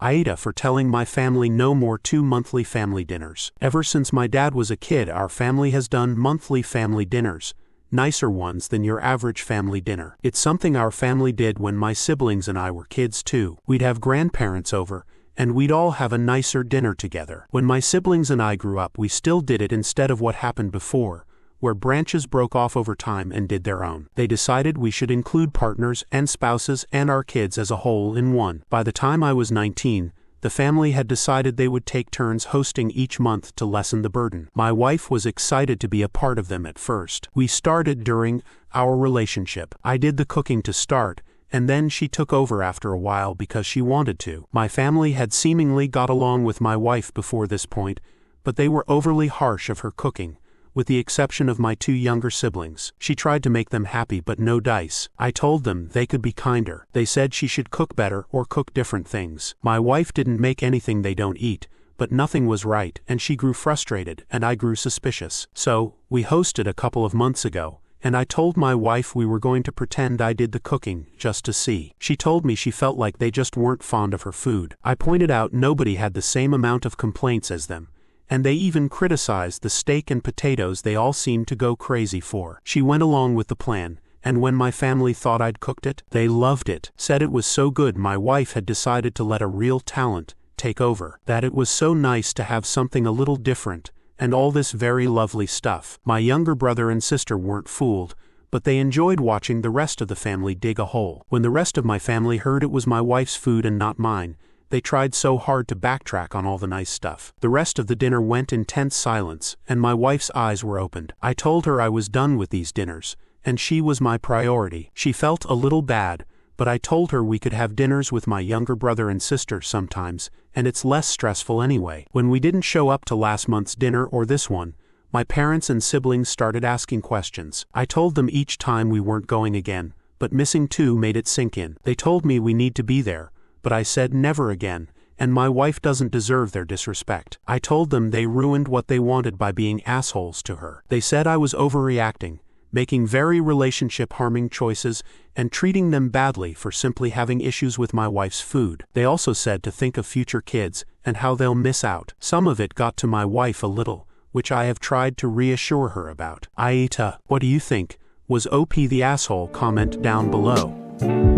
AITA for telling my family no more 2 monthly family dinners. Ever since my dad was a kid, our family has done monthly family dinners. Nicer ones than your average family dinner. It's something our family did when my siblings and I were kids too. We'd have grandparents over, and we'd all have a nicer dinner together. When my siblings and I grew up, we still did it instead of what happened before, where branches broke off over time and did their own. They decided we should include partners and spouses and our kids as a whole in one. By the time I was 19, the family had decided they would take turns hosting each month to lessen the burden. My wife was excited to be a part of them at first. We started during our relationship. I did the cooking to start, and then she took over after a while because she wanted to. My family had seemingly got along with my wife before this point, but they were overly harsh of her cooking, with the exception of my 2 younger siblings. She tried to make them happy, but no dice. I told them they could be kinder. They said she should cook better or cook different things. My wife didn't make anything they don't eat, but nothing was right, and she grew frustrated, and I grew suspicious. So, we hosted a couple of months ago, and I told my wife we were going to pretend I did the cooking, just to see. She told me she felt like they just weren't fond of her food. I pointed out nobody had the same amount of complaints as them, and they even criticized the steak and potatoes they all seemed to go crazy for. She went along with the plan, and when my family thought I'd cooked it, they loved it. Said it was so good my wife had decided to let a real talent take over. That it was so nice to have something a little different, and all this very lovely stuff. My younger brother and sister weren't fooled, but they enjoyed watching the rest of the family dig a hole. When the rest of my family heard it was my wife's food and not mine, they tried so hard to backtrack on all the nice stuff. The rest of the dinner went in tense silence, and my wife's eyes were opened. I told her I was done with these dinners, and she was my priority. She felt a little bad, but I told her we could have dinners with my younger brother and sister sometimes, and it's less stressful anyway. When we didn't show up to last month's dinner or this one, my parents and siblings started asking questions. I told them each time we weren't going again, but missing 2 made it sink in. They told me we need to be there, but I said never again, and my wife doesn't deserve their disrespect. I told them they ruined what they wanted by being assholes to her. They said I was overreacting, making very relationship-harming choices, and treating them badly for simply having issues with my wife's food. They also said to think of future kids, and how they'll miss out. Some of it got to my wife a little, which I have tried to reassure her about. AITA, what do you think? Was OP the asshole? Comment down below.